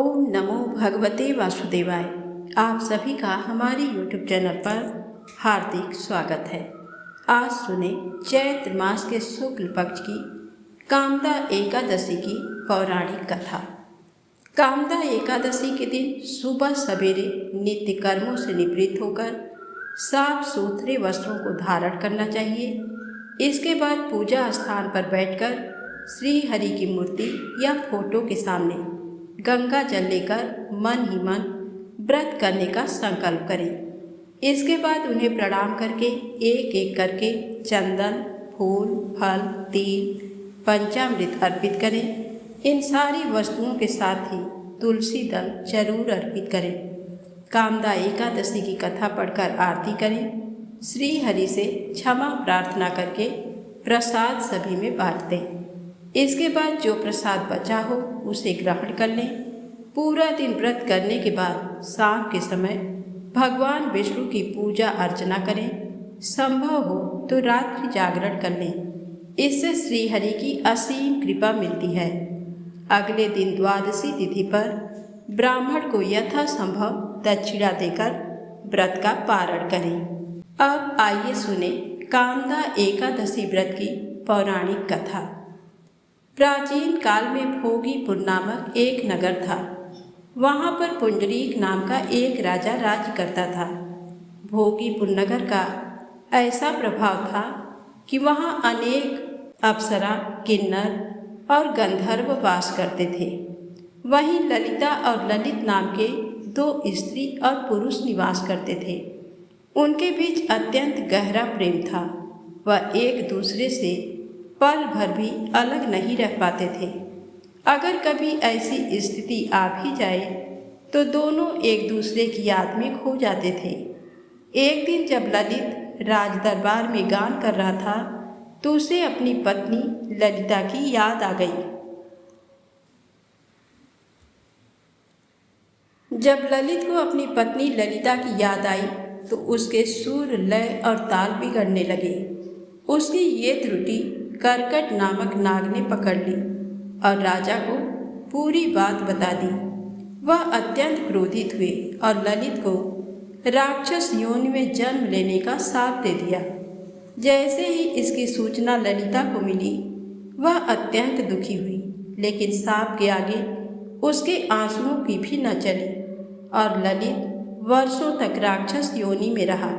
ओम नमो भगवते वासुदेवाय। आप सभी का हमारे YouTube चैनल पर हार्दिक स्वागत है। आज सुने चैत्र मास के शुक्ल पक्ष की कामदा एकादशी की पौराणिक कथा। कामदा एकादशी के दिन सुबह सवेरे नित्य कर्मों से निवृत्त होकर साफ सुथरे वस्त्रों को धारण करना चाहिए। इसके बाद पूजा स्थान पर बैठकर श्री हरि की मूर्ति या फोटो के सामने गंगा जल लेकर मन ही मन व्रत करने का संकल्प करें। इसके बाद उन्हें प्रणाम करके एक एक करके चंदन, फूल, फल, तिल, पंचामृत अर्पित करें। इन सारी वस्तुओं के साथ ही तुलसी दल जरूर अर्पित करें। कामदा एकादशी की कथा पढ़कर आरती करें। श्री हरि से क्षमा प्रार्थना करके प्रसाद सभी में बांट दें। इसके बाद जो प्रसाद बचा हो उसे ग्रहण कर लें। पूरा दिन व्रत करने के बाद शाम के समय भगवान विष्णु की पूजा अर्चना करें। संभव हो तो रात्रि जागरण कर लें। इससे श्री हरि की असीम कृपा मिलती है। अगले दिन द्वादशी तिथि पर ब्राह्मण को यथासंभव दक्षिणा देकर व्रत का पारण करें। अब आइए सुने कामदा एकादशी व्रत की पौराणिक कथा। प्राचीन काल में भोगीपुर नामक एक नगर था। वहाँ पर पुंडरीक नाम का एक राजा राज्य करता था। भोगीपुर नगर का ऐसा प्रभाव था कि वहाँ अनेक अप्सरा, किन्नर और गंधर्व वास करते थे। वहीं ललिता और ललित नाम के दो स्त्री और पुरुष निवास करते थे। उनके बीच अत्यंत गहरा प्रेम था। वह एक दूसरे से पल भर भी अलग नहीं रह पाते थे। अगर कभी ऐसी स्थिति आ भी जाए तो दोनों एक दूसरे की याद में खो जाते थे। एक दिन जब ललित राज दरबार में गान कर रहा था तो उसे अपनी पत्नी ललिता की याद आ गई। जब ललित को अपनी पत्नी ललिता की याद आई तो उसके सुर, लय और ताल बिगड़ने लगे। उसकी ये त्रुटि करकट नामक नाग ने पकड़ ली और राजा को पूरी बात बता दी। वह अत्यंत क्रोधित हुए और ललित को राक्षस योनि में जन्म लेने का शाप दे दिया। जैसे ही इसकी सूचना ललिता को मिली वह अत्यंत दुखी हुई, लेकिन शाप के आगे उसके आंसुओं की भी न चली और ललित वर्षों तक राक्षस योनि में रहा।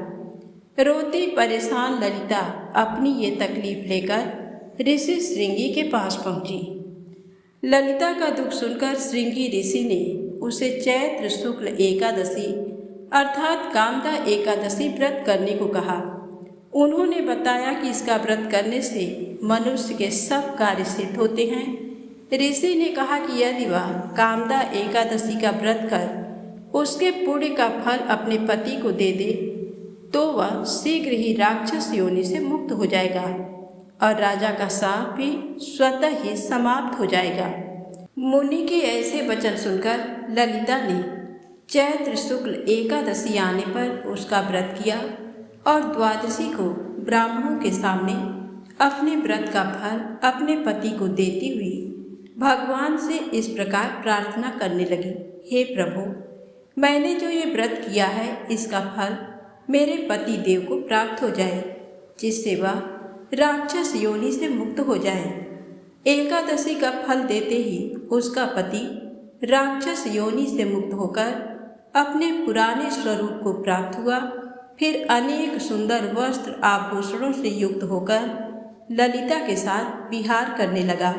रोती परेशान ललिता अपनी ये तकलीफ लेकर ऋषि श्रृंगी के पास पहुंची। ललिता का दुख सुनकर श्रृंगी ऋषि ने उसे चैत्र शुक्ल एकादशी अर्थात कामदा एकादशी व्रत करने को कहा। उन्होंने बताया कि इसका व्रत करने से मनुष्य के सब कार्य सिद्ध होते हैं। ऋषि ने कहा कि यदि वह कामदा एकादशी का व्रत कर उसके पुण्य का फल अपने पति को दे दे तो वह शीघ्र ही राक्षस योनि से मुक्त हो जाएगा और राजा का शाप भी स्वतः ही समाप्त हो जाएगा। मुनि के ऐसे वचन सुनकर ललिता ने चैत्र शुक्ल एकादशी आने पर उसका व्रत किया और द्वादशी को ब्राह्मणों के सामने अपने व्रत का फल अपने पति को देती हुई भगवान से इस प्रकार प्रार्थना करने लगी, हे प्रभु, मैंने जो ये व्रत किया है इसका फल मेरे पति देव को प्राप्त हो जाए, जिससे वह राक्षस योनि से मुक्त हो जाए। एकादशी का फल देते ही उसका पति राक्षस योनि से मुक्त होकर अपने पुराने स्वरूप को प्राप्त हुआ। फिर अनेक सुंदर वस्त्र आभूषणों से युक्त होकर ललिता के साथ विहार करने लगा।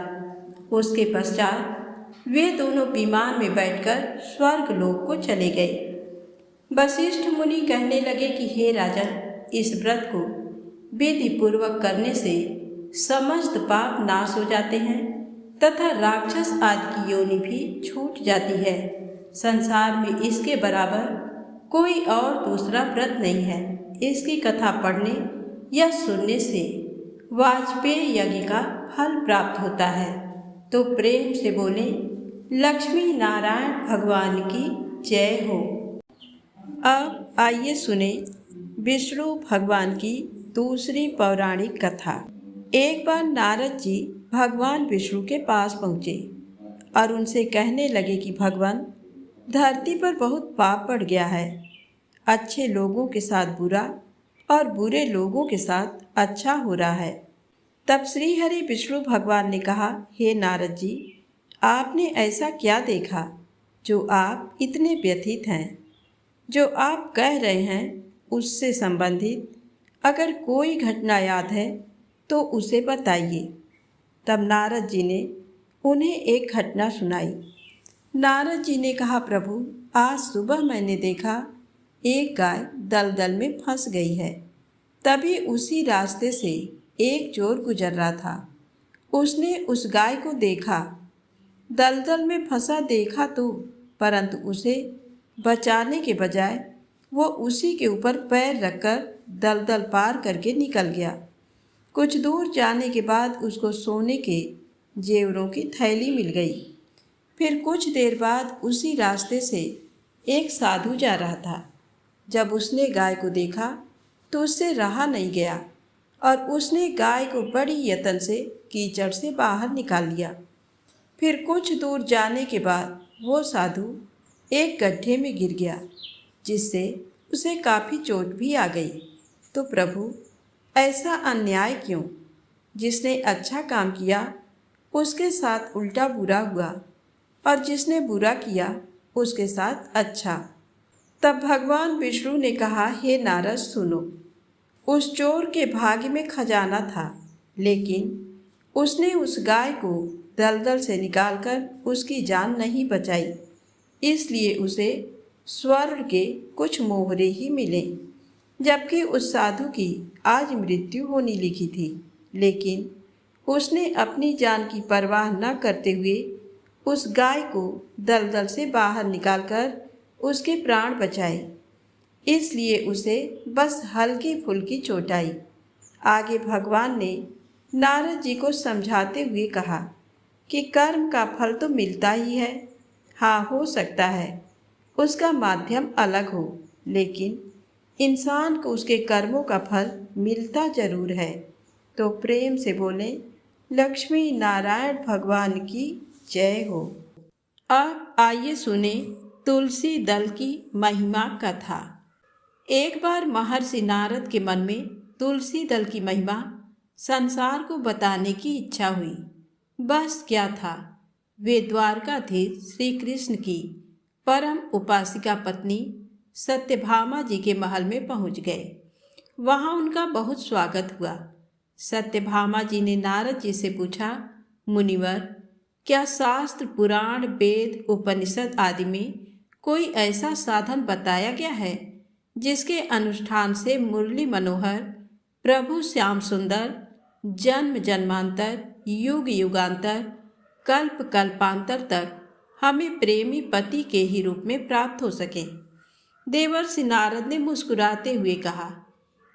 उसके पश्चात वे दोनों विमान में बैठकर स्वर्ग लोक को चले गए। वशिष्ठ मुनि कहने लगे कि हे राजन, इस व्रत को विधि पूर्वक करने से समस्त पाप नाश हो जाते हैं तथा राक्षस आदि की योनि भी छूट जाती है। संसार में इसके बराबर कोई और दूसरा व्रत नहीं है। इसकी कथा पढ़ने या सुनने से वाजपेय यज्ञ का फल प्राप्त होता है। तो प्रेम से बोले, लक्ष्मी नारायण भगवान की जय हो। अब आइए सुने विष्णु भगवान की दूसरी पौराणिक कथा। एक बार नारद जी भगवान विष्णु के पास पहुँचे और उनसे कहने लगे कि भगवान, धरती पर बहुत पाप बढ़ गया है। अच्छे लोगों के साथ बुरा और बुरे लोगों के साथ अच्छा हो रहा है। तब श्री हरि विष्णु भगवान ने कहा, हे नारद जी, आपने ऐसा क्या देखा जो आप इतने व्यथित हैं? जो आप कह रहे हैं उससे संबंधित अगर कोई घटना याद है तो उसे बताइए। तब नारद जी ने उन्हें एक घटना सुनाई। नारद जी ने कहा, प्रभु, आज सुबह मैंने देखा एक गाय दलदल में फंस गई है। तभी उसी रास्ते से एक चोर गुजर रहा था। उसने उस गाय को देखा, दलदल में फंसा देखा तो, परंतु उसे बचाने के बजाय वो उसी के ऊपर पैर रखकर दलदल पार करके निकल गया। कुछ दूर जाने के बाद उसको सोने के जेवरों की थैली मिल गई। फिर कुछ देर बाद उसी रास्ते से एक साधु जा रहा था। जब उसने गाय को देखा तो उससे रहा नहीं गया और उसने गाय को बड़ी यत्न से कीचड़ से बाहर निकाल लिया। फिर कुछ दूर जाने के बाद वो साधु एक गड्ढे में गिर गया, जिससे उसे काफ़ी चोट भी आ गई। तो प्रभु, ऐसा अन्याय क्यों? जिसने अच्छा काम किया उसके साथ उल्टा बुरा हुआ और जिसने बुरा किया उसके साथ अच्छा। तब भगवान विष्णु ने कहा, हे नारद, सुनो। उस चोर के भाग्य में खजाना था, लेकिन उसने उस गाय को दलदल से निकालकर उसकी जान नहीं बचाई, इसलिए उसे स्वर्ण के कुछ मोहरे ही मिले, जबकि उस साधु की आज मृत्यु होनी लिखी थी। लेकिन उसने अपनी जान की परवाह न करते हुए उस गाय को दलदल से बाहर निकालकर उसके प्राण बचाए, इसलिए उसे बस हल्की फुल्की चोट आई। आगे भगवान ने नारद जी को समझाते हुए कहा कि कर्म का फल तो मिलता ही है। हाँ, हो सकता है उसका माध्यम अलग हो, लेकिन इंसान को उसके कर्मों का फल मिलता जरूर है। तो प्रेम से बोले, लक्ष्मी नारायण भगवान की जय हो। अब आइए सुने तुलसी दल की महिमा कथा। एक बार महर्षि नारद के मन में तुलसी दल की महिमा संसार को बताने की इच्छा हुई। बस क्या था, वे द्वारकाधीश श्री कृष्ण की परम उपासिका पत्नी सत्यभामा जी के महल में पहुंच गए। वहां उनका बहुत स्वागत हुआ। सत्यभामा जी ने नारद जी से पूछा, मुनिवर, क्या शास्त्र, पुराण, वेद, उपनिषद आदि में कोई ऐसा साधन बताया गया है जिसके अनुष्ठान से मुरली मनोहर प्रभु श्याम सुंदर जन्म जन्मांतर, युग युगांतर, कल्प कल्पांतर तक हमें प्रेमी पति के ही रूप में प्राप्त हो सके? देवर्षि नारद ने मुस्कुराते हुए कहा,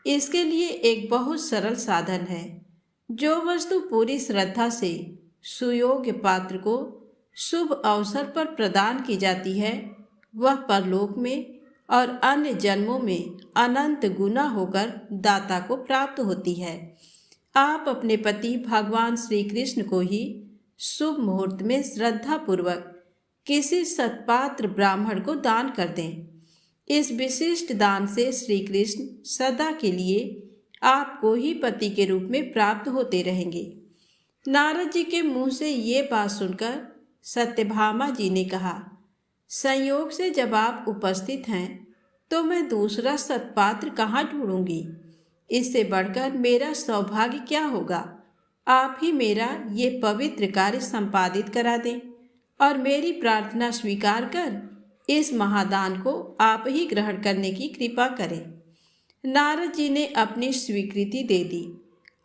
इसके लिए एक बहुत सरल साधन है। जो वस्तु पूरी श्रद्धा से सुयोग्य पात्र को शुभ अवसर पर प्रदान की जाती है, वह परलोक में और अन्य जन्मों में अनंत गुना होकर दाता को प्राप्त होती है। आप अपने पति भगवान श्री कृष्ण को ही शुभ मुहूर्त में श्रद्धा पूर्वक किसी सत्पात्र ब्राह्मण को दान कर दें। इस विशिष्ट दान से श्री कृष्ण सदा के लिए आपको ही पति के रूप में प्राप्त होते रहेंगे। नारद जी के मुंह से ये बात सुनकर सत्यभामा जी ने कहा, संयोग से जब आप उपस्थित हैं तो मैं दूसरा सत्पात्र कहाँ ढूंढूंगी? इससे बढ़कर मेरा सौभाग्य क्या होगा? आप ही मेरा ये पवित्र कार्य संपादित करा दें और मेरी प्रार्थना स्वीकार कर इस महादान को आप ही ग्रहण करने की कृपा करें। नारद जी ने अपनी स्वीकृति दे दी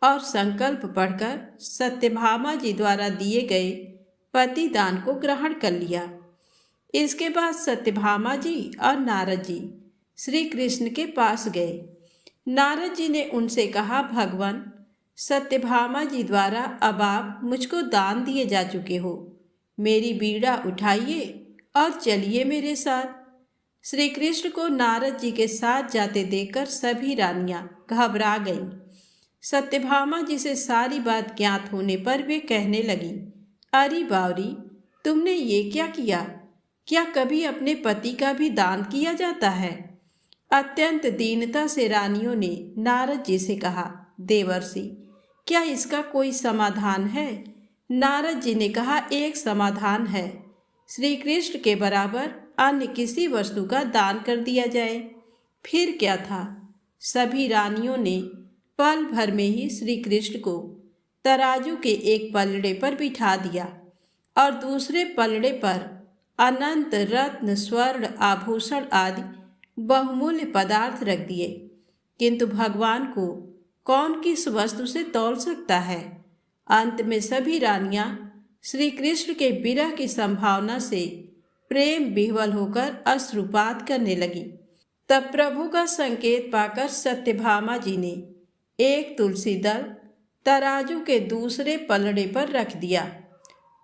और संकल्प पढ़कर सत्यभामा जी द्वारा दिए गए पति दान को ग्रहण कर लिया। इसके बाद सत्यभामा जी और नारद जी श्री कृष्ण के पास गए। नारद जी ने उनसे कहा, भगवान, सत्यभामा जी द्वारा अब आप मुझको दान दिए जा चुके हो। मेरी बीड़ा उठाइए और चलिए मेरे साथ। श्री कृष्ण को नारद जी के साथ जाते देखकर सभी रानियां घबरा गईं। सत्यभामा जी से सारी बात ज्ञात होने पर वे कहने लगीं, अरे बावरी, तुमने ये क्या किया? क्या कभी अपने पति का भी दान किया जाता है? अत्यंत दीनता से रानियों ने नारद जी से कहा, देवर्षि, क्या इसका कोई समाधान है? नारद जी ने कहा, एक समाधान है। श्री कृष्ण के बराबर अन्य किसी वस्तु का दान कर दिया जाए। फिर क्या था? सभी रानियों ने पल भर में ही श्री कृष्ण को तराजू के एक पलड़े पर बिठा दिया और दूसरे पलड़े पर अनंत रत्न, स्वर्ण, आभूषण आदि बहुमूल्य पदार्थ रख दिए। किंतु भगवान को कौन किस वस्तु से तौल सकता है? अंत में सभी रानियां श्री कृष्ण के विरह की संभावना से प्रेम विह्वल होकर अश्रुपात करने लगी। तब प्रभु का संकेत पाकर सत्यभामा जी ने एक तुलसी दल तराजू के दूसरे पलड़े पर रख दिया।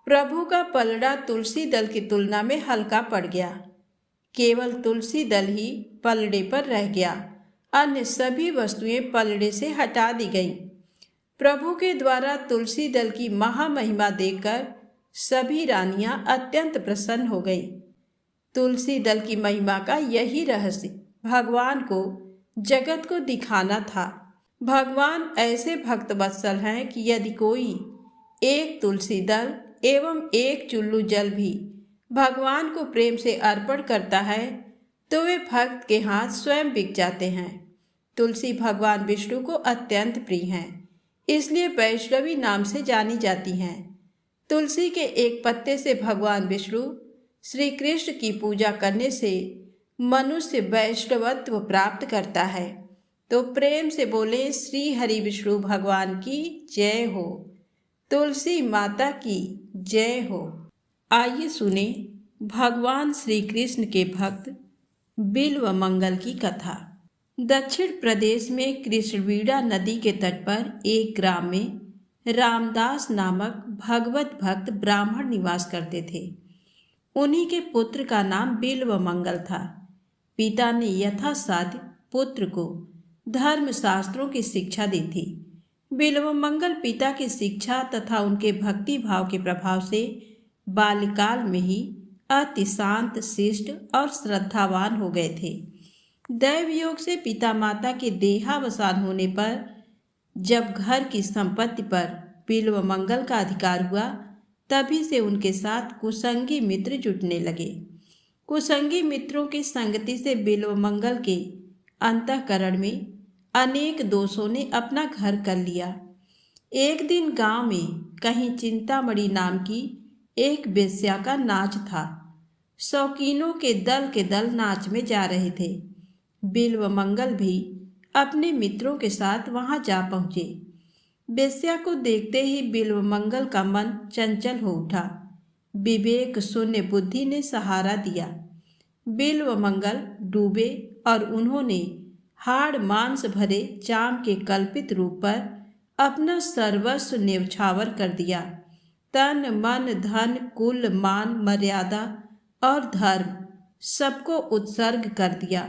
प्रभु का पलड़ा तुलसी दल की तुलना में हल्का पड़ गया। केवल तुलसी दल ही पलड़े पर रह गया, अन्य सभी वस्तुएं पलड़े से हटा दी गईं। प्रभु के द्वारा तुलसी दल की महामहिमा देखकर सभी रानियां अत्यंत प्रसन्न हो गईं। तुलसी दल की महिमा का यही रहस्य भगवान को जगत को दिखाना था। भगवान ऐसे भक्त वत्सल हैं कि यदि कोई एक तुलसी दल एवं एक चुल्लू जल भी भगवान को प्रेम से अर्पण करता है तो वे भक्त के हाथ स्वयं बिक जाते हैं। तुलसी भगवान विष्णु को अत्यंत प्रिय हैं, इसलिए वैष्णवी नाम से जानी जाती हैं। तुलसी के एक पत्ते से भगवान विष्णु श्री कृष्ण की पूजा करने से मनुष्य वैष्णवत्व प्राप्त करता है। तो प्रेम से बोले, श्री हरि विष्णु भगवान की जय हो, तुलसी माता की जय हो। आइए सुने भगवान श्री कृष्ण के भक्त बिल्वमंगल की कथा। दक्षिण प्रदेश में कृष्णवीड़ा नदी के तट पर एक ग्राम में रामदास नामक भगवत भक्त ब्राह्मण निवास करते थे। उन्हीं के पुत्र का नाम बिल्वमंगल था। पिता ने यथासाध्य पुत्र को धर्म शास्त्रों की शिक्षा दी थी। बिल्वमंगल पिता की शिक्षा तथा उनके भक्ति भाव के प्रभाव से बाल्यकाल में ही अति शांत, शिष्ट और श्रद्धावान हो गए थे। दैव योग से पिता माता के देहावसान होने पर जब घर की संपत्ति पर बिल्वमंगल का अधिकार हुआ, तभी से उनके साथ कुसंगी मित्र जुटने लगे। कुसंगी मित्रों की संगति से बिल्वमंगल के अंतःकरण में अनेक दोषों ने अपना घर कर लिया। एक दिन गांव में कहीं चिंतामणि नाम की एक वेश्या का नाच था। शौकीनों के दल नाच में जा रहे थे। बिल्वमंगल भी अपने मित्रों के साथ वहां जा पहुंचे। वेश्या को देखते ही बिल्वमंगल का मन चंचल हो उठा। विवेक शून्य बुद्धि ने सहारा दिया। बिल्वमंगल डूबे और उन्होंने हाड़ मांस भरे चाम के कल्पित रूप पर अपना सर्वस्व न्यौछावर कर दिया। तन मन धन कुल मान मर्यादा और धर्म सबको उत्सर्ग कर दिया।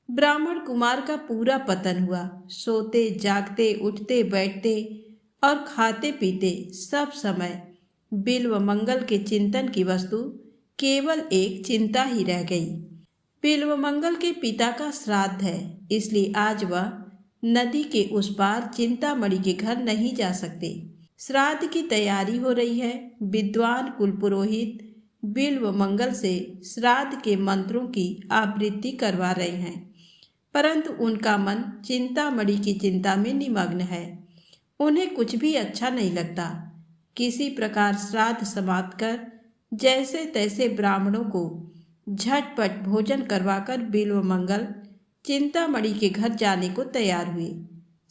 ब्राह्मण कुमार का पूरा पतन हुआ। सोते जागते उठते बैठते और खाते पीते सब समय बिल्वमंगल के चिंतन की वस्तु केवल एक चिंता ही रह गई। बिल्वमंगल के पिता का श्राद्ध है, इसलिए आज वह नदी के उस पार चिंतामणि के घर नहीं जा सकते। श्राद्ध की तैयारी हो रही है। विद्वान कुलपुरोहित बिल्वमंगल से श्राद्ध के मंत्रों की आवृत्ति करवा रहे हैं, परंतु उनका मन चिंतामणि की चिंता में निमग्न है। उन्हें कुछ भी अच्छा नहीं लगता। किसी प्रकार श्राद्ध समाप्त कर जैसे तैसे ब्राह्मणों को झटपट भोजन करवाकर बिल्वमंगल चिंतामणि के घर जाने को तैयार हुए।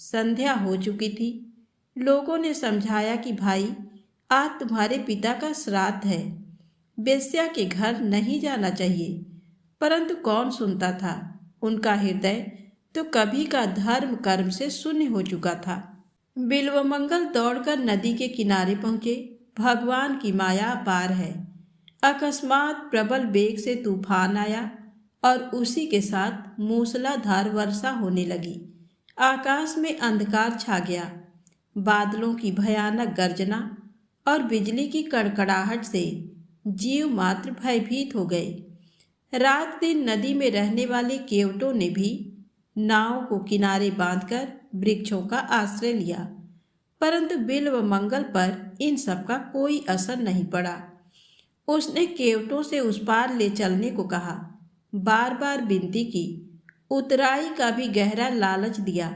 संध्या हो चुकी थी। लोगों ने समझाया कि भाई, आज तुम्हारे पिता का श्राद्ध है, वेश्या के घर नहीं जाना चाहिए, परंतु कौन सुनता था। उनका हृदय तो कभी का धर्म कर्म से शून्य हो चुका था। बिल्वमंगल दौड़कर नदी के किनारे पहुंचे। भगवान की माया अपार है। अकस्मात प्रबल वेग से तूफान आया और उसी के साथ मूसलाधार वर्षा होने लगी। आकाश में अंधकार छा गया। बादलों की भयानक गर्जना और बिजली की कड़कड़ाहट से जीव मात्र भयभीत हो गए। रात दिन नदी में रहने वाले केवटों ने भी नाव को किनारे बांधकर वृक्षों का आश्रय लिया, परंतु बिल्व मंगल पर इन सब का कोई असर नहीं पड़ा। उसने केवटों से उस पार ले चलने को कहा, बार बार विनती की, उतराई का भी गहरा लालच दिया,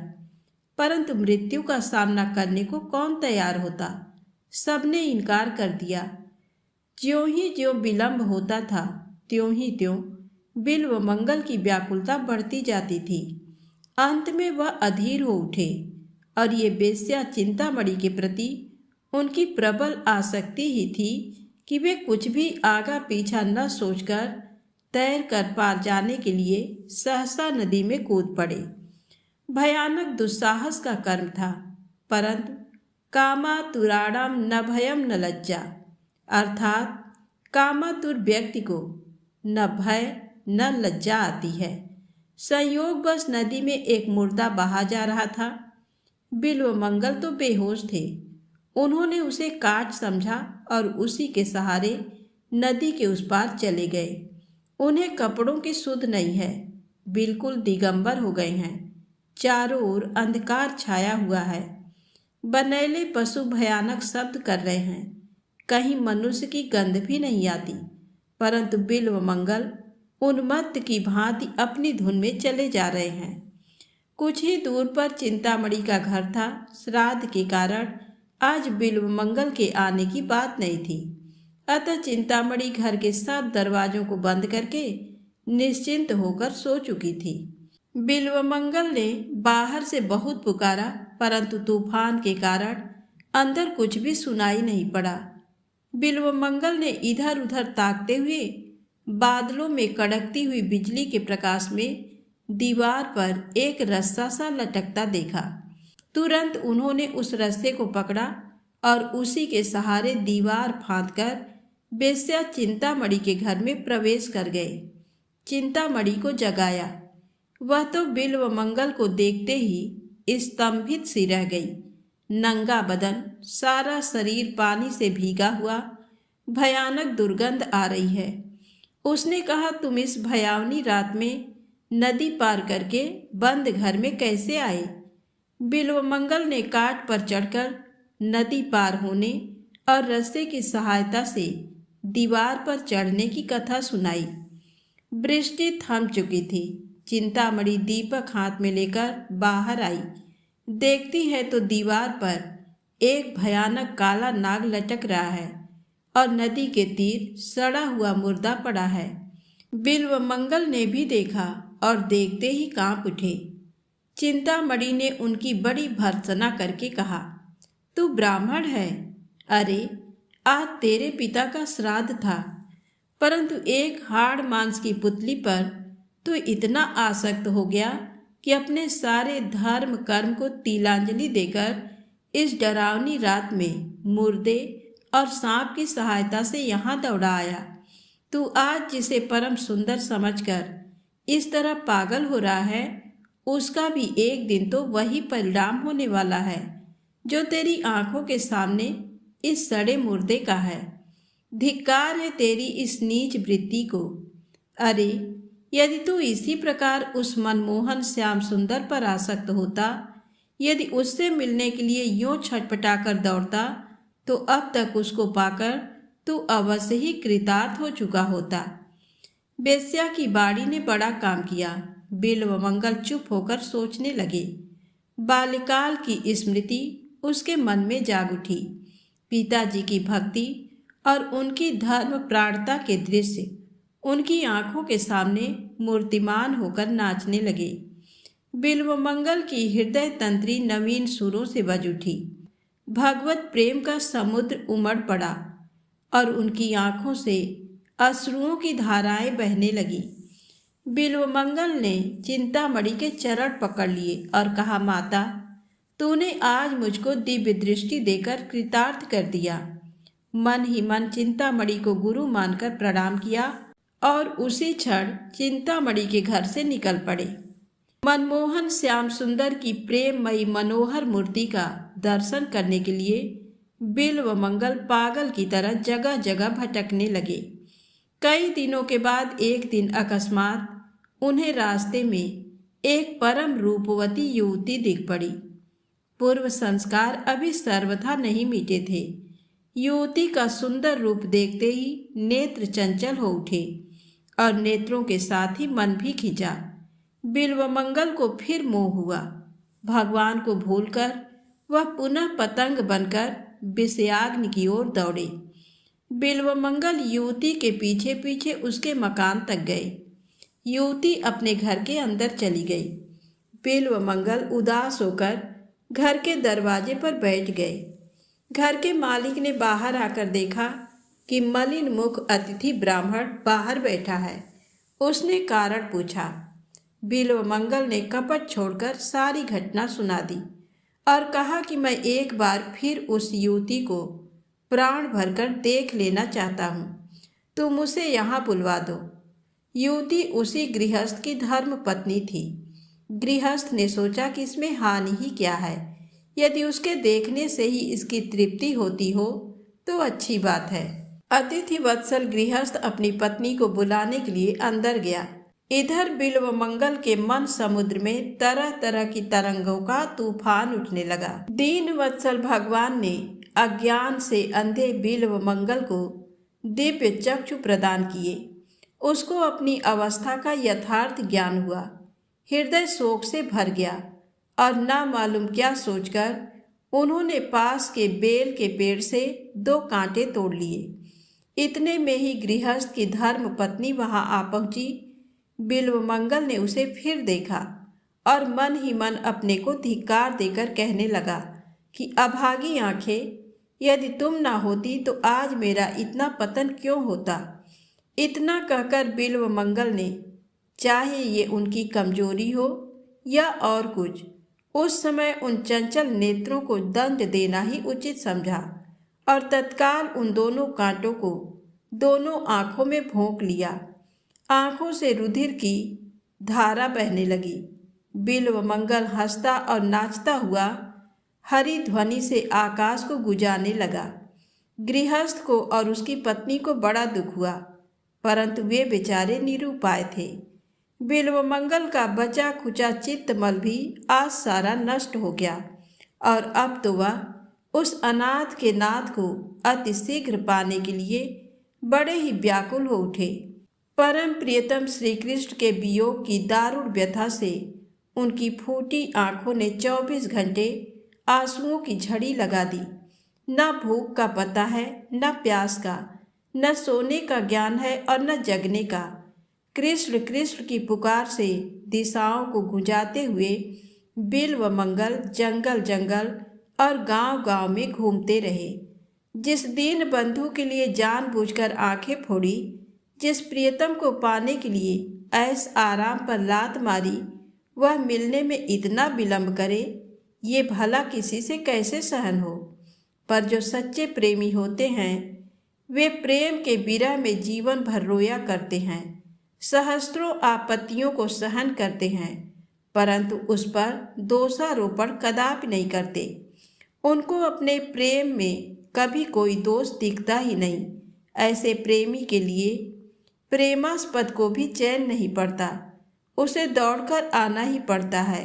परंतु मृत्यु का सामना करने को कौन तैयार होता। सबने इनकार कर दिया। ज्यों ही ज्यों विलंब होता था त्यों ही त्यों बिल्व मंगल की व्याकुलता बढ़ती जाती थी। अंत में वह अधीर हो उठे और ये बेस्या चिंतामणि के प्रति उनकी प्रबल आसक्ति ही थी कि वे कुछ भी आगा पीछा न सोचकर तैर कर पार जाने के लिए सहसा नदी में कूद पड़े। भयानक दुस्साहस का कर्म था, परंतु कामातुराणाम न भयम न लज्जा, अर्थात कामातुर व्यक्ति को न भय न लज्जा आती है। संयोगवश नदी में एक मुर्दा बहा जा रहा था। बिल्व मंगल तो बेहोश थे। उन्होंने उसे काट समझा और उसी के सहारे नदी के उस पार चले गए। उन्हें कपड़ों की सुध नहीं है, बिल्कुल दिगंबर हो गए हैं। चारों ओर अंधकार छाया हुआ है। बनेले पशु भयानक शब्द कर रहे हैं। कहीं मनुष्य की गंध भी नहीं आती, परंतु बिल्व मंगल उन्मत्त की भांति अपनी धुन में चले जा रहे हैं। कुछ ही दूर पर चिंतामणि का घर था। श्राद्ध के कारण आज बिल्व मंगल के आने की बात नहीं थी, अतः चिंतामणि घर के सब दरवाजों को बंद करके निश्चिंत होकर सो चुकी थी। बिल्व मंगल ने बाहर से बहुत पुकारा, परंतु तूफान के कारण अंदर कुछ भी सुनाई नहीं पड़ा। बिल्व मंगल ने इधर उधर ताकते हुए बादलों में कड़कती हुई बिजली के प्रकाश में दीवार पर एक रस्सा सा लटकता देखा। तुरंत उन्होंने उस रस्से को पकड़ा और उसी के सहारे दीवार फांदकर बेस्या चिंतामणि के घर में प्रवेश कर गए। चिंतामणि को जगाया। वह तो बिल्व मंगल को देखते ही स्तंभित सी रह गई। नंगा बदन, सारा शरीर पानी से भीगा हुआ, भयानक दुर्गंध आ रही है। उसने कहा, तुम इस भयावनी रात में नदी पार करके बंद घर में कैसे आए? बिल्व मंगल ने काट पर चढ़कर नदी पार होने और रस्से की सहायता से दीवार पर चढ़ने की कथा सुनाई। वृष्टि थम चुकी थी। चिंतामणि दीपक हाथ में लेकर बाहर आई। देखती है तो दीवार पर एक भयानक काला नाग लटक रहा है और नदी के तीर सड़ा हुआ मुर्दा पड़ा है। बिल्व मंगल ने भी देखा और देखते ही कांप उठे। चिंतामणि ने उनकी बड़ी भर्त्सना करके कहा, तू ब्राह्मण है? अरे, आज तेरे पिता का श्राद्ध था, परंतु एक हाड़ मांस की पुतली पर तो इतना आसक्त हो गया कि अपने सारे धर्म कर्म को तिलांजलि देकर इस डरावनी रात में मुर्दे और सांप की सहायता से यहाँ दौड़ा आया। तू आज जिसे परम सुंदर समझकर इस तरह पागल हो रहा है, उसका भी एक दिन तो वही परिणाम होने वाला है जो तेरी आंखों के सामने इस सड़े मुर्दे का है। धिक्कार है तेरी इस नीच वृत्ति को। अरे, यदि तू इसी प्रकार उस मनमोहन श्याम सुंदर पर आसक्त होता, यदि उससे मिलने के लिए यूं छटपटाकर दौड़ता, तो अब तक उसको पाकर तू अवश्य ही कृतार्थ हो चुका होता। बेस्या की बाड़ी ने बड़ा काम किया। बिल्व मंगल चुप होकर सोचने लगे। बाल्यकाल की स्मृति उसके मन में जाग उठी। पिताजी की भक्ति और उनकी धर्म प्राणता के दृश्य उनकी आंखों के सामने मूर्तिमान होकर नाचने लगे। बिल्व मंगल की हृदय तंत्री नवीन सुरों से बज उठी। भगवत प्रेम का समुद्र उमड़ पड़ा और उनकी आंखों से अश्रुओं की धाराएं बहने लगी। बिल्व मंगल ने चिंतामणि के चरण पकड़ लिए और कहा, माता, तूने आज मुझको दिव्य दृष्टि देकर कृतार्थ कर दिया। मन ही मन चिंतामणि को गुरु मानकर प्रणाम किया और उसी क्षण चिंतामणि के घर से निकल पड़े। मनमोहन श्याम सुंदर की प्रेममयी मनोहर मूर्ति का दर्शन करने के लिए बिल्वमंगल पागल की तरह जगह जगह भटकने लगे। कई दिनों के बाद एक दिन अकस्मात उन्हें रास्ते में एक परम रूपवती युवती दिख पड़ी। पूर्व संस्कार अभी सर्वथा नहीं मिटे थे। युवती का सुंदर रूप देखते ही नेत्र चंचल हो उठे और नेत्रों के साथ ही मन भी खिंचा। बिल्वमंगल को फिर मोह हुआ। भगवान को भूलकर वह पुनः पतंग बनकर विषयाग्नि की ओर दौड़े। बिल्वमंगल युवती के पीछे पीछे उसके मकान तक गए। युवती अपने घर के अंदर चली गई। बिल्वमंगल उदास होकर घर के दरवाजे पर बैठ गए। घर के मालिक ने बाहर आकर देखा कि मलिन मुख अतिथि ब्राह्मण बाहर बैठा है। उसने कारण पूछा। बिल्वमंगल ने कपट छोड़कर सारी घटना सुना दी और कहा कि मैं एक बार फिर उस युवती को प्राण भरकर देख लेना चाहता हूँ। तुम उसे यहाँ बुलवा दो। युवती उसी गृहस्थ की धर्म पत्नी थी। गृहस्थ ने सोचा कि इसमें हानि ही क्या है, यदि उसके देखने से ही इसकी तृप्ति होती हो तो अच्छी बात है। अतिथि वत्सल गृहस्थ अपनी पत्नी को बुलाने के लिए अंदर गया। इधर बिल्वमंगल के मन समुद्र में तरह तरह की तरंगों का तूफान उठने लगा। दीन वत्सल भगवान ने अज्ञान से अंधे बिल्वमंगल को दिव्य चक्षु प्रदान किए। उसको अपनी अवस्था का यथार्थ ज्ञान हुआ। हृदय शोक से भर गया और ना मालूम क्या सोचकर उन्होंने पास के बेल के पेड़ से 2 कांटे तोड़ लिए। इतने में ही गृहस्थ की धर्म पत्नी वहां आ पहुंची। बिल्वमंगल ने उसे फिर देखा और मन ही मन अपने को धिक्कार देकर कहने लगा कि अभागी आंखें, यदि तुम ना होती तो आज मेरा इतना पतन क्यों होता। इतना कहकर बिल्वमंगल ने, चाहे ये उनकी कमजोरी हो या और कुछ, उस समय उन चंचल नेत्रों को दंड देना ही उचित समझा और तत्काल उन दोनों कांटों को दोनों आंखों में भोंक लिया। आंखों से रुधिर की धारा बहने लगी। बिल्वमंगल हंसता और नाचता हुआ हरी ध्वनि से आकाश को गुजारने लगा। गृहस्थ को और उसकी पत्नी को बड़ा दुख हुआ, परंतु वे बेचारे निरुपाय थे। बिल्वमंगल का बचा खुचा चित्तमल भी आज सारा नष्ट हो गया और अब तो वह उस अनाथ के नाथ को अति शीघ्र पाने के लिए बड़े ही व्याकुल हो उठे। परम प्रियतम श्री कृष्ण के वियोग की दारुण व्यथा से उनकी फूटी आंखों ने 24 घंटे आंसुओं की झड़ी लगा दी। न भूख का पता है, न प्यास का, न सोने का ज्ञान है और न जगने का। कृष्ण कृष्ण की पुकार से दिशाओं को गुंजाते हुए बिल्वमंगल जंगल जंगल और गांव गांव में घूमते रहे। जिस दीन बंधु के लिए जानबूझकर आंखें फोड़ी, जिस प्रियतम को पाने के लिए ऐस आराम पर लात मारी, वह मिलने में इतना विलंब करे, ये भला किसी से कैसे सहन हो। पर जो सच्चे प्रेमी होते हैं वे प्रेम के विरह में जीवन भर रोया करते हैं, सहस्त्रों आपत्तियों को सहन करते हैं, परंतु उस पर दोषारोपण कदापि नहीं करते। उनको अपने प्रेम में कभी कोई दोष दिखता ही नहीं। ऐसे प्रेमी के लिए प्रेमास्पद को भी चैन नहीं पड़ता, उसे दौड़कर आना ही पड़ता है।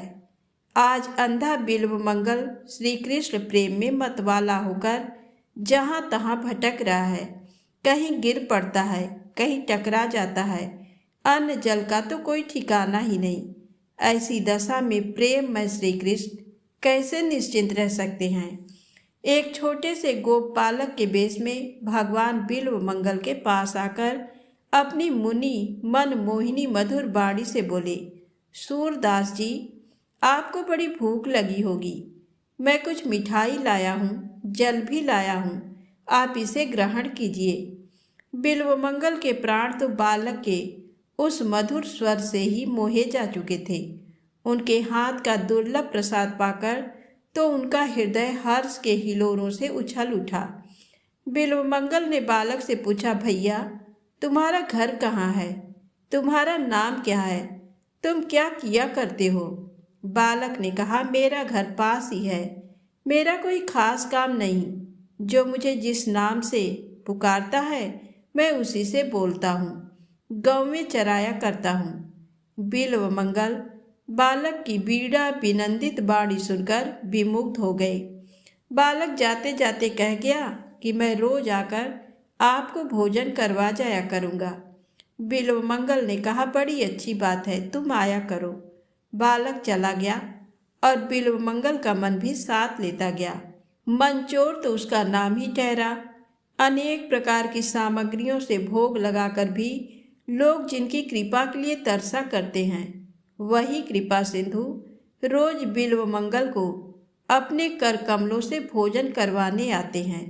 आज अंधा बिल्वमंगल श्री कृष्ण प्रेम में मतवाला होकर जहाँ तहाँ भटक रहा है। कहीं गिर पड़ता है, कहीं टकरा जाता है, अन्न जल का तो कोई ठिकाना ही नहीं। ऐसी दशा में प्रेम में श्री कृष्ण कैसे निश्चिंत रह सकते हैं। एक छोटे से गोपालक के वेश में भगवान बिल्वमंगल के पास आकर अपनी मुनि मन मोहिनी मधुर वाणी से बोले, सूरदास जी, आपको बड़ी भूख लगी होगी। मैं कुछ मिठाई लाया हूँ, जल भी लाया हूँ, आप इसे ग्रहण कीजिए। बिल्वमंगल के प्राण तो बालक के उस मधुर स्वर से ही मोहे जा चुके थे। उनके हाथ का दुर्लभ प्रसाद पाकर तो उनका हृदय हर्ष के हिलोरों से उछल उठा। बिल्वमंगल ने बालक से पूछा, भैया तुम्हारा घर कहाँ है? तुम्हारा नाम क्या है? तुम क्या किया करते हो? बालक ने कहा, मेरा घर पास ही है, मेरा कोई खास काम नहीं, जो मुझे जिस नाम से पुकारता है मैं उसी से बोलता हूँ। गाँव में चराया करता हूँ। बिल्व मंगल बालक की बीड़ा विनंदित वाणी सुनकर विमुग्ध हो गए। बालक जाते जाते कह गया कि मैं रोज आकर आपको भोजन करवा जाया करूँगा। बिल्व मंगल ने कहा, बड़ी अच्छी बात है, तुम आया करो। बालक चला गया और बिल्व मंगल का मन भी साथ लेता गया। मंचोर तो उसका नाम ही ठहरा। अनेक प्रकार की सामग्रियों से भोग लगाकर भी लोग जिनकी कृपा के लिए तरसा करते हैं, वही कृपा सिंधु रोज बिल्व मंगल को अपने कर कमलों से भोजन करवाने आते हैं।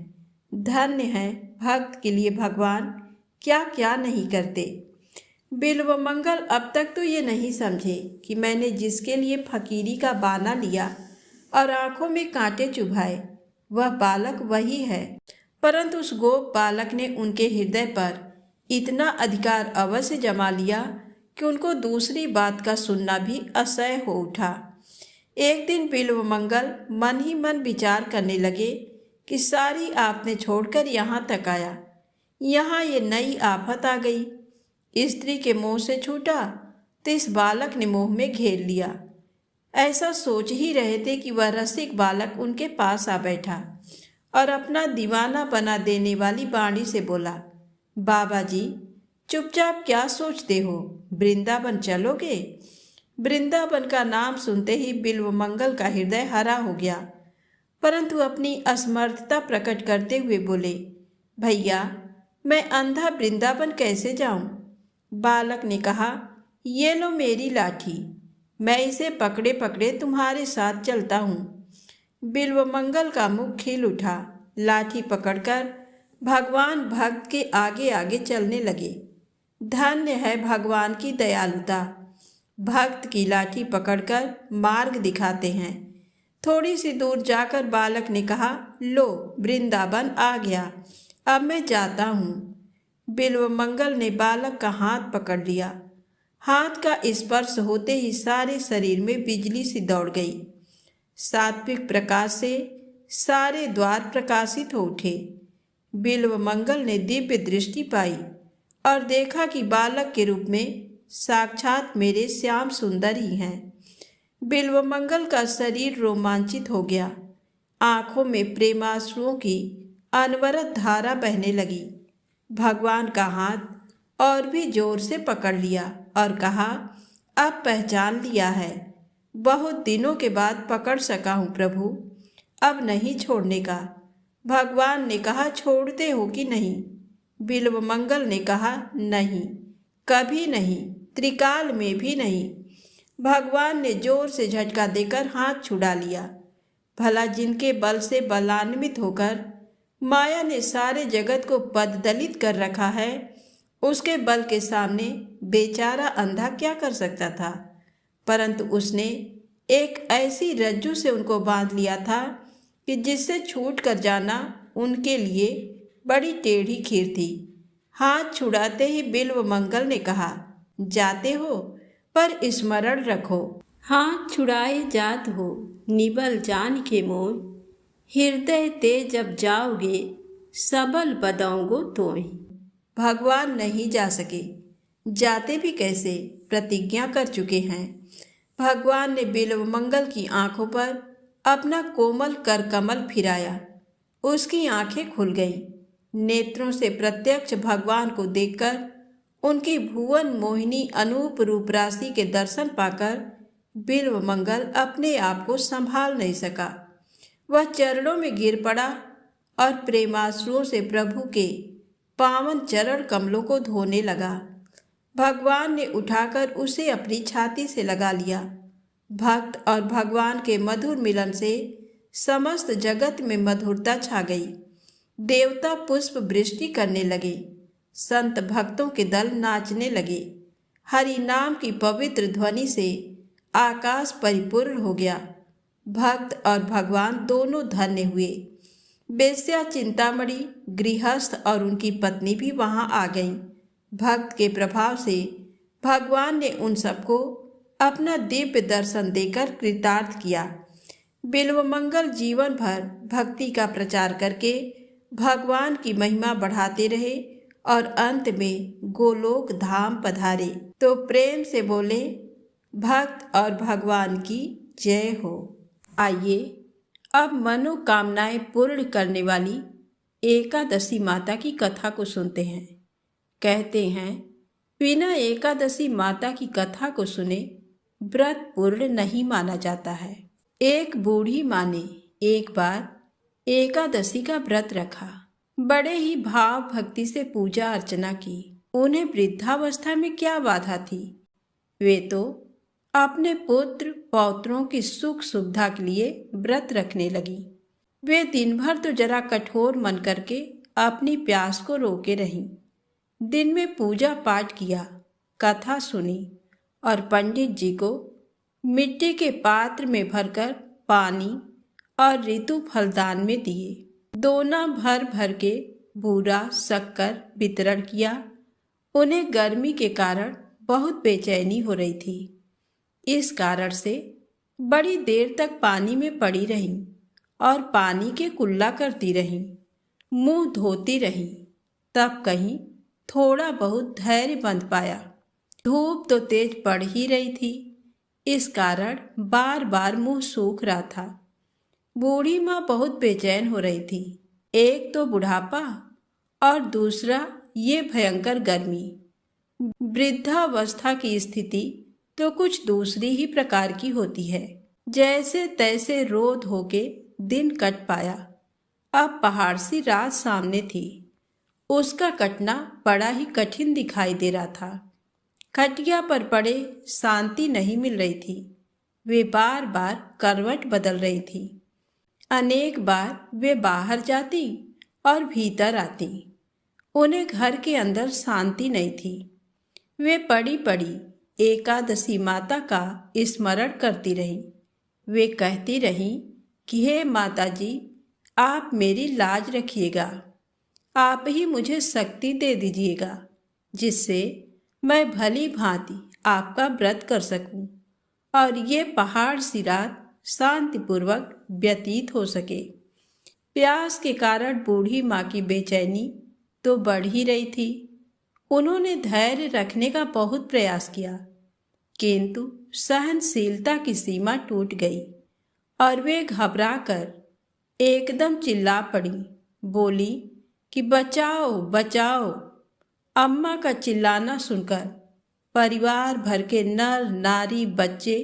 धन्य है भक्त के लिए भगवान क्या क्या नहीं करते। बिल्व मंगल अब तक तो ये नहीं समझे कि मैंने जिसके लिए फकीरी का बाना लिया और आंखों में कांटे चुभाए वह बालक वही है, परंतु उस गोप बालक ने उनके हृदय पर इतना अधिकार अवश्य जमा लिया कि उनको दूसरी बात का सुनना भी असह्य हो उठा। एक दिन बिल्व मंगल मन ही मन विचार करने लगे कि सारी आपने छोड़कर यहाँ तक आया, यहाँ ये नई आफत आ गई। स्त्री के मुंह से छूटा तो इस बालक ने मुंह में घेर लिया। ऐसा सोच ही रहे थे कि वह रसिक बालक उनके पास आ बैठा और अपना दीवाना बना देने वाली वाणी से बोला, बाबा जी चुपचाप क्या सोचते हो, वृंदावन चलोगे? वृंदावन का नाम सुनते ही बिल्व मंगल का हृदय हरा हो गया, परंतु अपनी असमर्थता प्रकट करते हुए बोले, भैया मैं अंधा वृंदावन कैसे जाऊं? बालक ने कहा, ये लो मेरी लाठी, मैं इसे पकड़े पकड़े तुम्हारे साथ चलता हूँ। बिल्व मंगल का मुख खिल उठा। लाठी पकड़कर भगवान भक्त के आगे आगे चलने लगे। धन्य है भगवान की दयालुता, भक्त की लाठी पकड़कर मार्ग दिखाते हैं। थोड़ी सी दूर जाकर बालक ने कहा, लो वृंदावन आ गया, अब मैं जाता हूँ। बिल्व मंगल ने बालक का हाथ पकड़ लिया। हाथ का स्पर्श होते ही सारे शरीर में बिजली सी दौड़ गई। सात्विक प्रकाश से सारे द्वार प्रकाशित हो उठे। बिल्व मंगल ने दिव्य दृष्टि पाई और देखा कि बालक के रूप में साक्षात मेरे श्याम सुंदर ही हैं। बिल्व मंगल का शरीर रोमांचित हो गया। आंखों में प्रेमाश्रुओं की अनवरत धारा बहने लगी। भगवान का हाथ और भी जोर से पकड़ लिया और कहा, अब पहचान लिया है, बहुत दिनों के बाद पकड़ सका हूँ प्रभु, अब नहीं छोड़ने का। भगवान ने कहा, छोड़ते हो कि नहीं? बिल्व मंगल ने कहा, नहीं, कभी नहीं, त्रिकाल में भी नहीं। भगवान ने जोर से झटका देकर हाथ छुड़ा लिया। भला जिनके बल से बलान्वित होकर माया ने सारे जगत को पददलित कर रखा है, उसके बल के सामने बेचारा अंधा क्या कर सकता था? परंतु उसने एक ऐसी रज्जू से उनको बांध लिया था कि जिससे छूट कर जाना उनके लिए बड़ी टेढ़ी खीर थी। हाथ छुड़ाते ही बिल्व मंगल ने कहा, जाते हो पर स्मरण रखो, हाथ छुड़ाए जात हो निबल जान के मोह, हृदय ते जब जाओगे सबल बदाऊंगो तोहि। भगवान नहीं जा सके, जाते भी कैसे, प्रतिज्ञा कर चुके हैं। भगवान ने बिल्व मंगल की आंखों पर अपना कोमल कर कमल फिराया। उसकी आंखें खुल गईं। नेत्रों से प्रत्यक्ष भगवान को देखकर उनकी भुवन मोहिनी अनूप रूप राशि के दर्शन पाकर बिल्व मंगल अपने आप को संभाल नहीं सका। वह चरणों में गिर पड़ा और प्रेमाश्रुओं से प्रभु के पावन चरण कमलों को धोने लगा। भगवान ने उठाकर उसे अपनी छाती से लगा लिया। भक्त और भगवान के मधुर मिलन से समस्त जगत में मधुरता छा गई। देवता पुष्प वृष्टि करने लगे। संत भक्तों के दल नाचने लगे। हरि नाम की पवित्र ध्वनि से आकाश परिपूर्ण हो गया। भक्त और भगवान दोनों धन्य हुए। बेस्या चिंतामणि, गृहस्थ और उनकी पत्नी भी वहां आ गईं। भक्त के प्रभाव से भगवान ने उन सबको अपना दिव्य दर्शन देकर कृतार्थ किया। बिल्व मंगल जीवन भर भक्ति का प्रचार करके भगवान की महिमा बढ़ाते रहे और अंत में गोलोक धाम पधारे तो प्रेम से बोले, भक्त और भगवान की जय हो। आइए अब मनोकामनाएं पूर्ण करने वाली एकादशी माता की कथा को सुनते हैं। कहते हैं, बिना एकादशी माता की कथा को सुने व्रत पूर्ण नहीं माना जाता है। एक बूढ़ी माँ ने एक बार एकादशी का व्रत रखा। बड़े ही भाव भक्ति से पूजा अर्चना की। उन्हें वृद्धावस्था में क्या बाधा थी? वे तो अपने पुत्र पौत्रों की सुख सुविधा के लिए व्रत रखने लगी। वे दिन भर तो जरा कठोर मन करके अपनी प्यास को रोके रहीं। दिन में पूजा पाठ किया, कथा सुनी और पंडित जी को मिट्टी के पात्र में भरकर पानी और ऋतु फलदान में दिए। दोना भर भर के बूरा शक्कर वितरण किया। उन्हें गर्मी के कारण बहुत बेचैनी हो रही थी। इस कारण से बड़ी देर तक पानी में पड़ी रहीं और पानी के कुल्ला करती रहीं, मुंह धोती रहीं। तब कहीं थोड़ा बहुत धैर्य बंध पाया। धूप तो तेज पड़ ही रही थी, इस कारण बार बार मुंह सूख रहा था। बूढ़ी माँ बहुत बेचैन हो रही थी। एक तो बुढ़ापा और दूसरा ये भयंकर गर्मी। वृद्धावस्था की स्थिति तो कुछ दूसरी ही प्रकार की होती है। जैसे तैसे रो धो के दिन कट पाया। अब पहाड़ सी रात सामने थी। उसका कटना बड़ा ही कठिन दिखाई दे रहा था। खटिया पर पड़े शांति नहीं मिल रही थी। वे बार बार करवट बदल रही थी। अनेक बार वे बाहर जाती और भीतर आती। उन्हें घर के अंदर शांति नहीं थी। वे पड़ी पड़ी एकादशी माता का स्मरण करती रहीं। वे कहती रहीं कि हे माता जी, आप मेरी लाज रखिएगा। आप ही मुझे शक्ति दे दीजिएगा, जिससे मैं भली भांति आपका व्रत कर सकूं और ये पहाड़ सी रात शांतिपूर्वक व्यतीत हो सके। प्यास के कारण बूढ़ी माँ की बेचैनी तो बढ़ ही रही थी। उन्होंने धैर्य रखने का बहुत प्रयास किया, किंतु सहनशीलता की सीमा टूट गई और वे घबराकर एकदम चिल्ला पड़ी। बोली कि बचाओ बचाओ। अम्मा का चिल्लाना सुनकर परिवार भर के नर नारी, बच्चे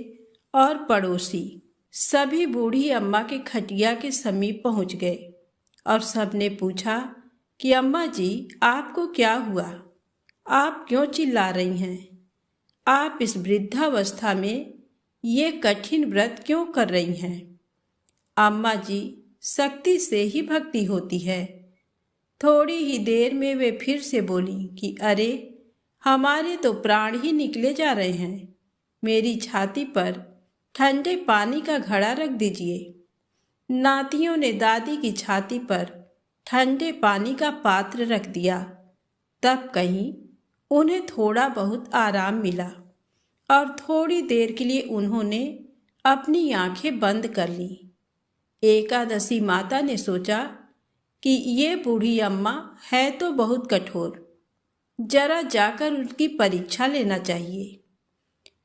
और पड़ोसी सभी बूढ़ी अम्मा के खटिया के समीप पहुंच गए और सबने पूछा कि अम्मा जी, आपको क्या हुआ? आप क्यों चिल्ला रही हैं? आप इस वृद्धावस्था में ये कठिन व्रत क्यों कर रही हैं? अम्मा जी, शक्ति से ही भक्ति होती है। थोड़ी ही देर में वे फिर से बोली कि अरे, हमारे तो प्राण ही निकले जा रहे हैं। मेरी छाती पर ठंडे पानी का घड़ा रख दीजिए। नातियों ने दादी की छाती पर ठंडे पानी का पात्र रख दिया। तब कहीं उन्हें थोड़ा बहुत आराम मिला और थोड़ी देर के लिए उन्होंने अपनी आंखें बंद कर ली। एकादशी माता ने सोचा कि ये बूढ़ी अम्मा है तो बहुत कठोर, जरा जाकर उनकी परीक्षा लेना चाहिए।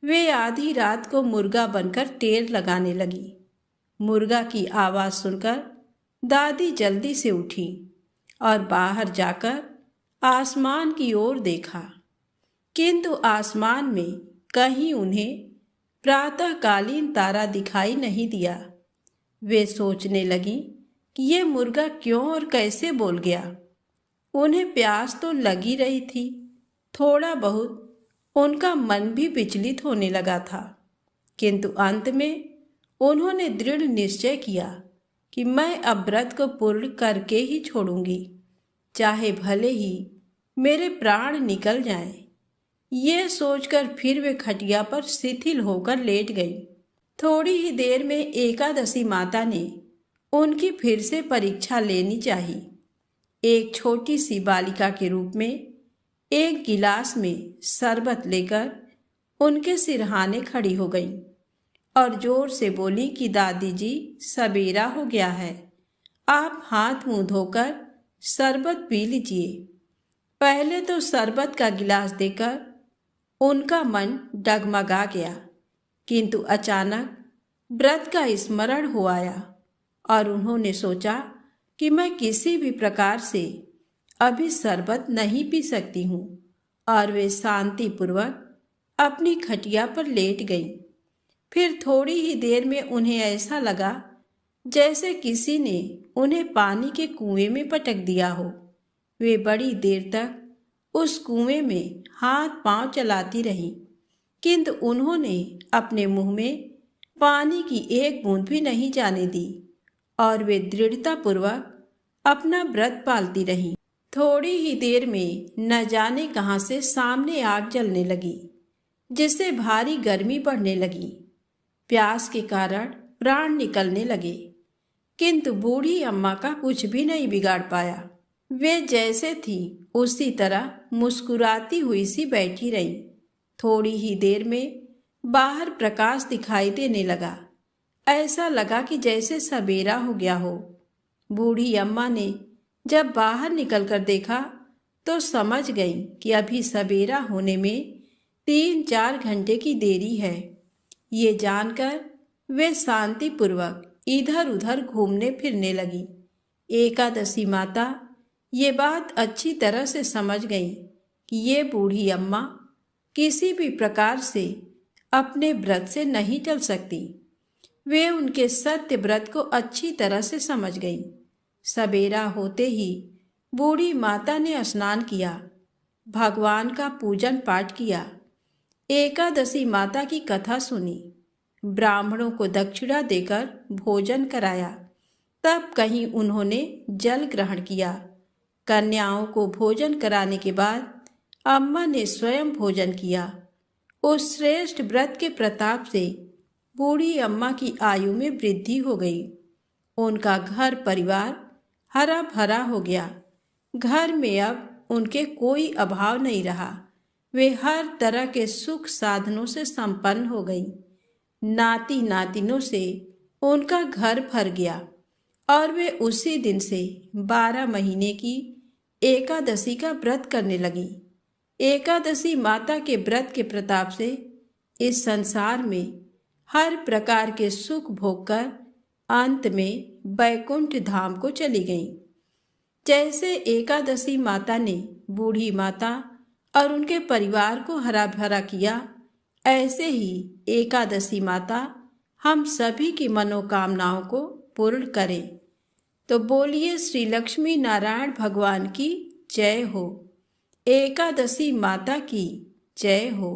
वे आधी रात को मुर्गा बनकर टेर लगाने लगी। मुर्गा की आवाज़ सुनकर दादी जल्दी से उठी और बाहर जाकर आसमान की ओर देखा, किंतु आसमान में कहीं उन्हें प्रातःकालीन तारा दिखाई नहीं दिया। वे सोचने लगी कि ये मुर्गा क्यों और कैसे बोल गया। उन्हें प्यास तो लगी रही थी। थोड़ा बहुत उनका मन भी विचलित होने लगा था, किंतु अंत में उन्होंने दृढ़ निश्चय किया कि मैं अब व्रत को पूर्ण करके ही छोड़ूंगी, चाहे भले ही मेरे प्राण निकल जाएं। ये सोचकर फिर वे खटिया पर शिथिल होकर लेट गई। थोड़ी ही देर में एकादशी माता ने उनकी फिर से परीक्षा लेनी चाहिए। एक छोटी सी बालिका के रूप में एक गिलास में शरबत लेकर उनके सिरहाने खड़ी हो गई और जोर से बोली कि दादी जी, सवेरा हो गया है, आप हाथ मुंह धोकर शरबत पी लीजिए। पहले तो शरबत का गिलास देकर उनका मन डगमगा गया, किंतु अचानक व्रत का स्मरण हो आया और उन्होंने सोचा कि मैं किसी भी प्रकार से अभी शरबत नहीं पी सकती हूँ, और वे शांतिपूर्वक अपनी खटिया पर लेट गईं। फिर थोड़ी ही देर में उन्हें ऐसा लगा जैसे किसी ने उन्हें पानी के कुएं में पटक दिया हो। वे बड़ी देर तक उस कुएं में हाथ पांव चलाती रहीं, किंतु उन्होंने अपने मुंह में पानी की एक बूंद भी नहीं जाने दी और वे दृढ़तापूर्वक अपना व्रत पालती रहीं। थोड़ी ही देर में न जाने कहाँ से सामने आग जलने लगी, जिससे भारी गर्मी बढ़ने लगी। प्यास के कारण प्राण निकलने लगे, किंतु बूढ़ी अम्मा का कुछ भी नहीं बिगाड़ पाया। वे जैसे थी उसी तरह मुस्कुराती हुई सी बैठी रहीं। थोड़ी ही देर में बाहर प्रकाश दिखाई देने लगा। ऐसा लगा कि जैसे सवेरा हो गया हो। बूढ़ी अम्मा ने जब बाहर निकलकर देखा तो समझ गई कि अभी सवेरा होने में 3-4 घंटे की देरी है। ये जानकर वे शांतिपूर्वक इधर उधर घूमने फिरने लगी। एकादशी माता ये बात अच्छी तरह से समझ गई कि ये बूढ़ी अम्मा किसी भी प्रकार से अपने व्रत से नहीं टल सकती। वे उनके सत्य व्रत को अच्छी तरह से समझ गईं। सवेरा होते ही बूढ़ी माता ने स्नान किया, भगवान का पूजन पाठ किया, एकादशी माता की कथा सुनी, ब्राह्मणों को दक्षिणा देकर भोजन कराया। तब कहीं उन्होंने जल ग्रहण किया। कन्याओं को भोजन कराने के बाद अम्मा ने स्वयं भोजन किया। उस श्रेष्ठ व्रत के प्रताप से बूढ़ी अम्मा की आयु में वृद्धि हो गई। उनका घर परिवार हरा भरा हो गया। घर में अब उनके कोई अभाव नहीं रहा। वे हर तरह के सुख साधनों से संपन्न हो गई। नाती नातिनों से उनका घर भर गया और वे उसी दिन से 12 महीने की एकादशी का व्रत करने लगी। एकादशी माता के व्रत के प्रताप से इस संसार में हर प्रकार के सुख भोगकर अंत में बैकुंठ धाम को चली गईं। जैसे एकादशी माता ने बूढ़ी माता और उनके परिवार को हरा भरा किया, ऐसे ही एकादशी माता हम सभी की मनोकामनाओं को पूर्ण करें। तो बोलिए श्री लक्ष्मी नारायण भगवान की जय हो। एकादशी माता की जय हो।